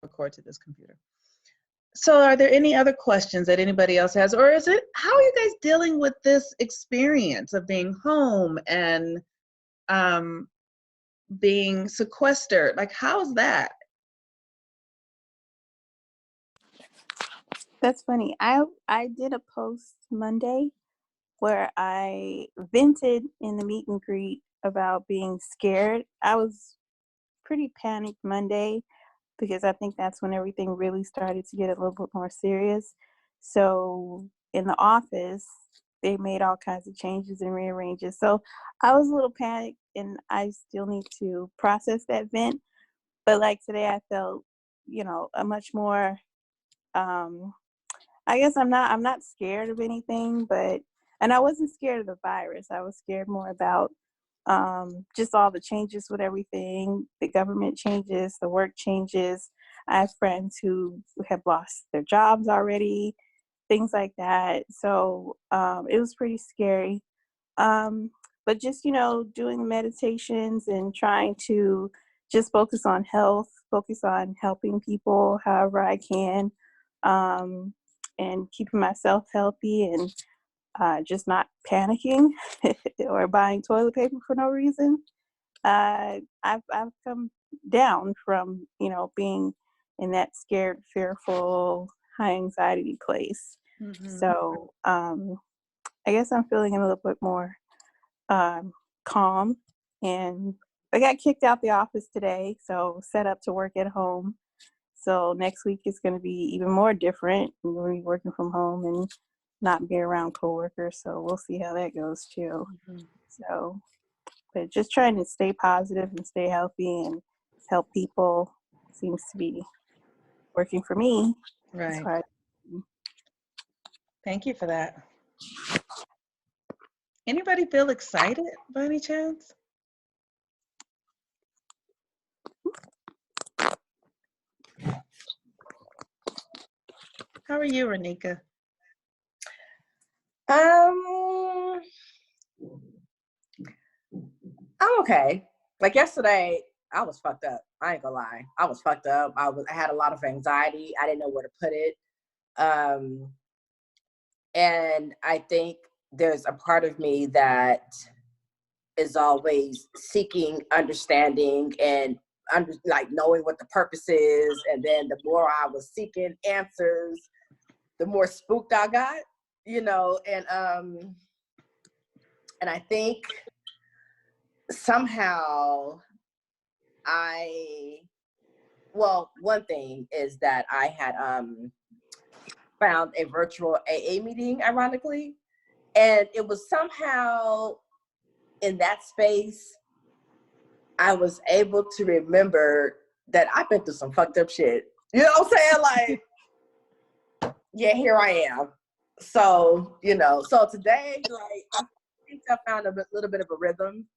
record to this computer. So are there any other questions that anybody else has? Or is it, how are you guys dealing with this experience of being home and um, being sequestered? Like, how's that? That's funny. I did a post Monday where I vented in the meet and greet about being scared. I was pretty panicked Monday because I think that's when everything really started to get a little bit more serious. So in the office, they made all kinds of changes and rearranges. So I was a little panicked, and I still need to process that vent. But like today, I felt, a much more. I guess I'm not scared of anything, and I wasn't scared of the virus. I was scared more about just all the changes with everything, the government changes, the work changes. I have friends who have lost their jobs already, things like that. So it was pretty scary. But just, doing meditations and trying to just focus on health, focus on helping people however I can, and keeping myself healthy and just not panicking or buying toilet paper for no reason. I've come down from being in that scared, fearful, high anxiety place. Mm-hmm. So I guess I'm feeling a little bit more calm. And I got kicked out the office today, so set up to work at home. So next week is going to be even more different. I'm going to be working from home and not be around coworkers. So we'll see how that goes too. Mm-hmm. So, but just trying to stay positive and stay healthy and help people seems to be working for me. Right. Thank you for that. Anybody feel excited by any chance? How are you, Renika? I'm okay. Like yesterday, I was fucked up. I ain't gonna lie. I was fucked up. I had a lot of anxiety. I didn't know where to put it. And I think there's a part of me that is always seeking understanding and like knowing what the purpose is. And then the more I was seeking answers, the more spooked I got, and I think somehow one thing is that I had found a virtual AA meeting, ironically, and it was somehow in that space I was able to remember that I've been through some fucked up shit. You know what I'm saying? Like, yeah, here I am. So, so today, like, I think I found a little bit of a rhythm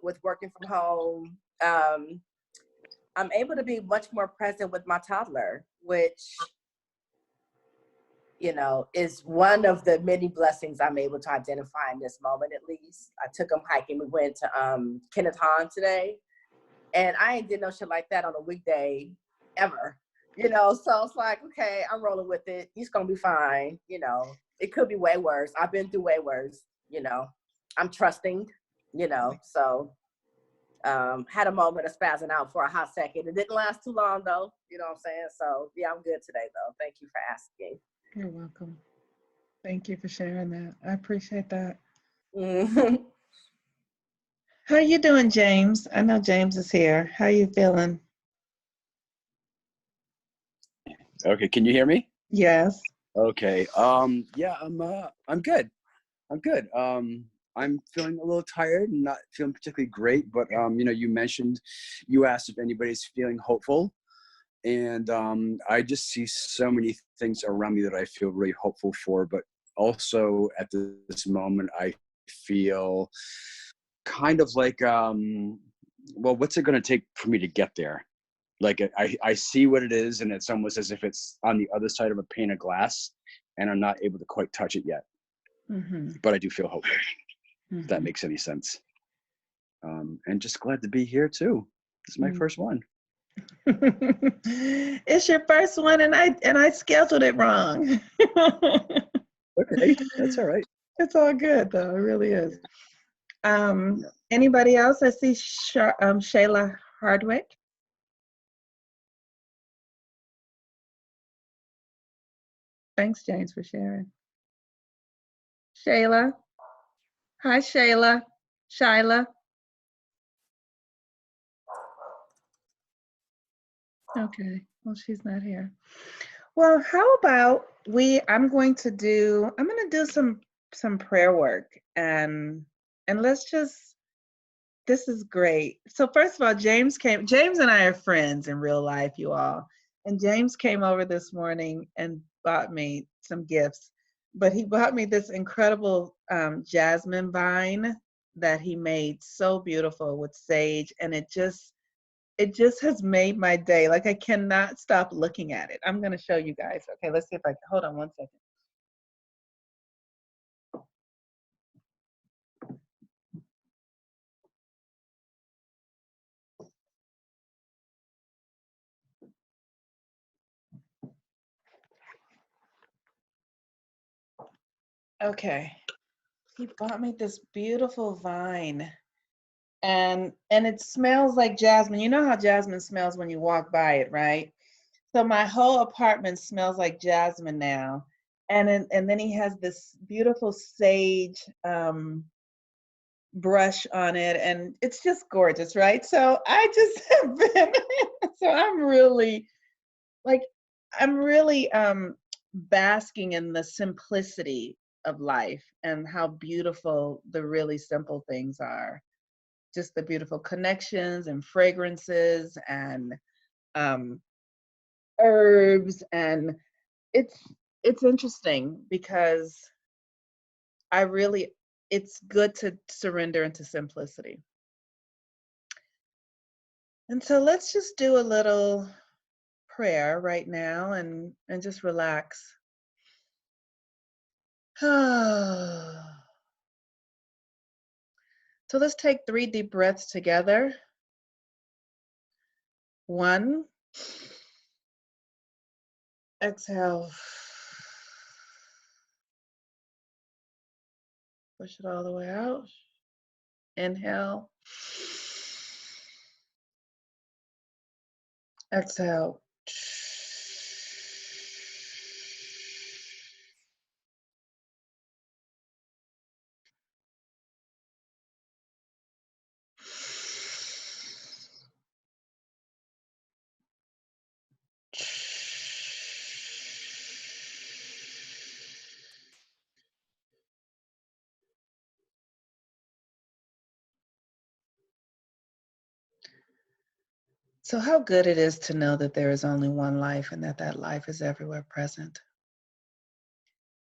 with working from home. I'm able to be much more present with my toddler, which, is one of the many blessings I'm able to identify in this moment, at least. I took him hiking. We went to Kenneth Hahn today, and I ain't did no shit like that on a weekday ever, so it's like, okay, I'm rolling with it. He's going to be fine. It could be way worse. I've been through way worse, I'm trusting, so had a moment of spazzing out for a hot second. It didn't last too long though, you know what I'm saying? So yeah, I'm good today though. Thank you for asking. You're welcome. Thank you for sharing that. I appreciate that. Mm-hmm. How you doing, James? I know James is here. How you feeling? Okay, can you hear me? Yes. Okay. Yeah, I'm good. I'm good. I'm feeling a little tired and not feeling particularly great, but you asked if anybody's feeling hopeful, and I just see so many things around me that I feel really hopeful for, but also at this moment I feel kind of like well, what's it going to take for me to get there? Like I see what it is, and it's almost as if it's on the other side of a pane of glass, and I'm not able to quite touch it yet. Mm-hmm. But I do feel hopeful. Mm-hmm. If that makes any sense. And just glad to be here too. This is my first one. It's your first one, and I scheduled it wrong. Okay, that's all right. It's all good though. It really is. Anybody else? I see Shayla Hardwick. Thanks, James, for sharing. Shayla. Hi, Shayla. Shyla. Okay. Well, she's not here. Well, how about I'm going to do some prayer work, and let's just, this is great. So first of all, James and I are friends in real life, you all. And James came over this morning and bought me some gifts, but he bought me this incredible jasmine vine that he made so beautiful with sage, and it just has made my day. Like, I cannot stop looking at it. I'm going to show you guys. Okay, let's see if I can, hold on one second. Okay, he bought me this beautiful vine, and it smells like jasmine. You know how jasmine smells when you walk by it, right? So my whole apartment smells like jasmine now. And then he has this beautiful sage brush on it, and it's just gorgeous, right? So I just have been so like I'm really basking in the simplicity of life and how beautiful the really simple things are. Just the beautiful connections and fragrances and um, herbs, and it's interesting because I really, it's good to surrender into simplicity. And so let's just do a little prayer right now and just relax. So let's take 3 deep breaths together. 1, exhale. Push it all the way out. Inhale. Exhale. So how good it is to know that there is only one life and that life is everywhere present.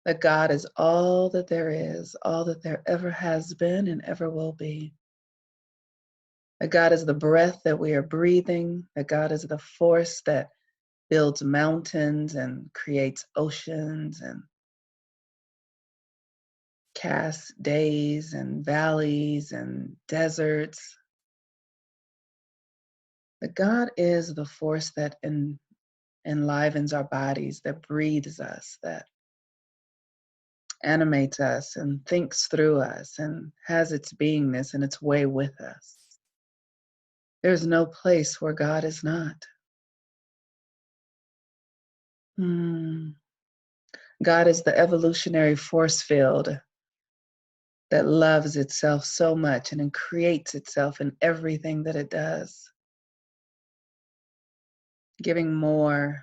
That God is all that there is, all that there ever has been and ever will be. That God is the breath that we are breathing, that God is the force that builds mountains and creates oceans and casts days and valleys and deserts. That God is the force that enlivens our bodies, that breathes us, that animates us and thinks through us and has its beingness and its way with us. There's no place where God is not. God is the evolutionary force field that loves itself so much and creates itself in everything that it does, giving more.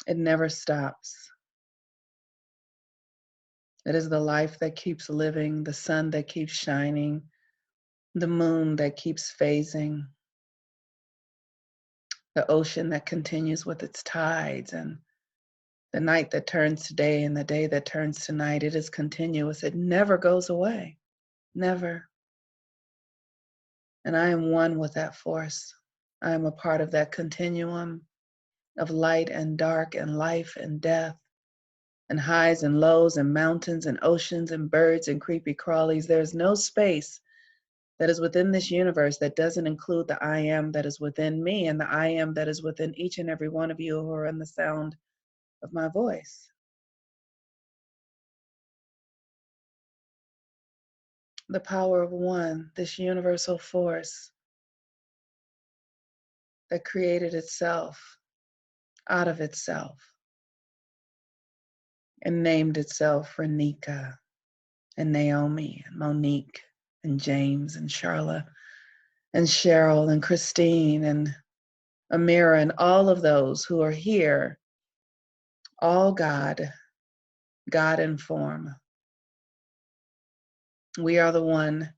It never stops. It is the life that keeps living, the sun that keeps shining, the moon that keeps phasing, the ocean that continues with its tides, and the night that turns to day and the day that turns to night. It is continuous. It never goes away. Never. And I am one with that force. I am a part of that continuum of light and dark and life and death and highs and lows and mountains and oceans and birds and creepy crawlies. There's no space that is within this universe that doesn't include the I am that is within me and the I am that is within each and every one of you who are in the sound of my voice. The power of one, this universal force that created itself out of itself and named itself Renika and Naomi and Monique and James and Charla and Cheryl and Christine and Amira and all of those who are here, all God, God in form. We are the one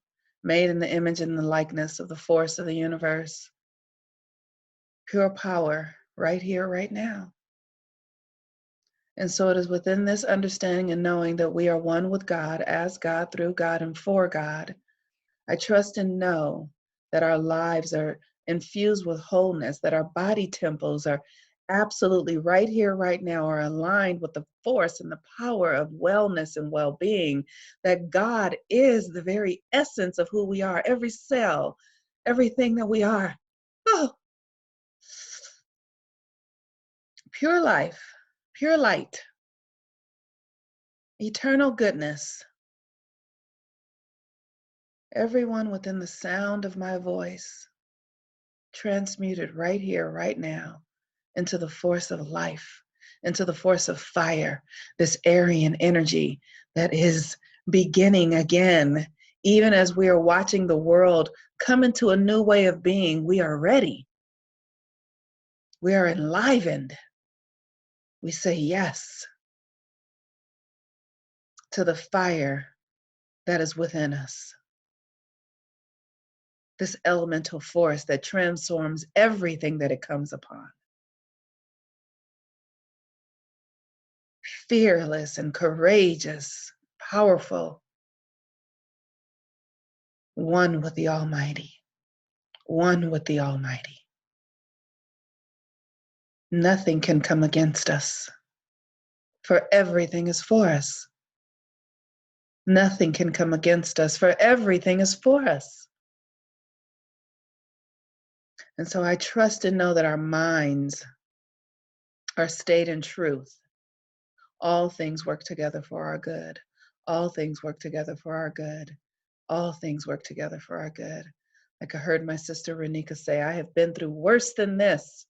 made in the image and the likeness of the force of the universe. Pure power right here, right now. And so it is within this understanding and knowing that we are one with God, as God, through God, and for God. I trust and know that our lives are infused with wholeness, that our body temples are absolutely right here, right now, are aligned with the force and the power of wellness and well-being, that God is the very essence of who we are, every cell, everything that we are. Oh, pure life, pure light, eternal goodness. Everyone within the sound of my voice, transmuted right here, right now, into the force of life, into the force of fire, this Aryan energy that is beginning again. Even as we are watching the world come into a new way of being, we are ready. We are enlivened. We say yes to the fire that is within us. This elemental force that transforms everything that it comes upon. Fearless and courageous, powerful, one with the Almighty, one with the Almighty. Nothing can come against us, for everything is for us. Nothing can come against us, for everything is for us. And so I trust and know that our minds are stayed in truth. All things work together for our good. All things work together for our good. All things work together for our good. Like I heard my sister Renika say, I have been through worse than this.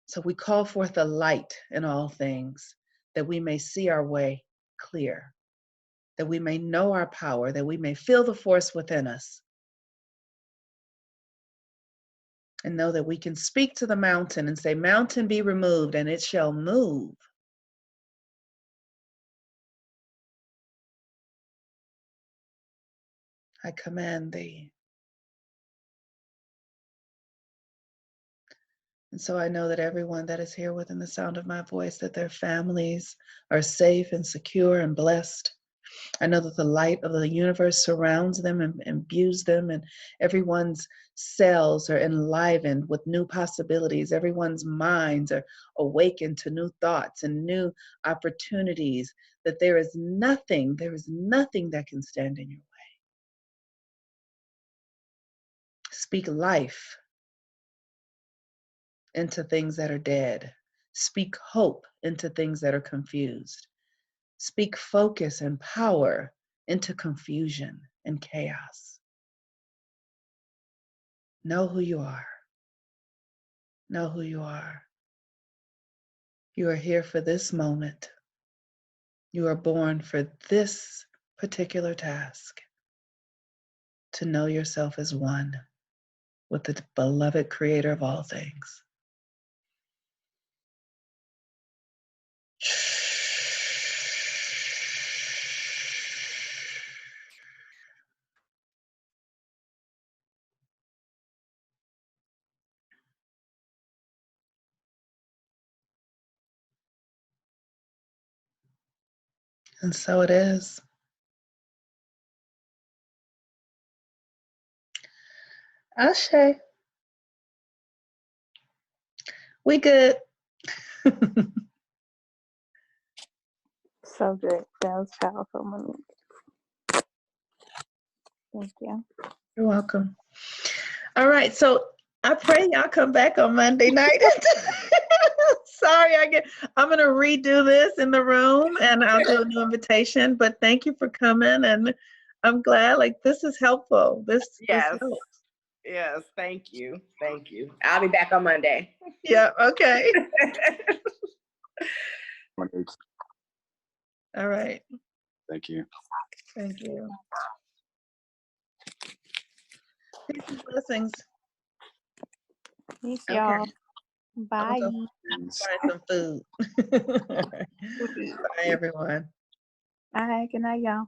So we call forth a light in all things, that we may see our way clear, that we may know our power, that we may feel the force within us, and know that we can speak to the mountain and say, mountain be removed, and it shall move. I command thee. And so I know that everyone that is here within the sound of my voice, that their families are safe and secure and blessed. I know that the light of the universe surrounds them and imbues them, and everyone's cells are enlivened with new possibilities. Everyone's minds are awakened to new thoughts and new opportunities, that there is nothing that can stand in your way. Speak life into things that are dead. Speak hope into things that are confused. Speak focus and power into confusion and chaos. Know who you are. Know who you are. You are here for this moment. You are born for this particular task, to know yourself as one with the beloved creator of all things. And so it is. Ashe. We good. So good. That was powerful, Monique. Thank you. You're welcome. All right, so I pray y'all come back on Monday night. Sorry, I'm gonna redo this in the room and I'll do a new invitation, but thank you for coming, and I'm glad, like, this is helpful. This Yes. helps. Yes, thank you. Thank you. I'll be back on Monday. Yeah, okay. All right. Thank you. Thank you. Peace and blessings. Peace, Okay. y'all. I'm Bye. gonna go find some food. Bye, everyone. All right. Good night, y'all.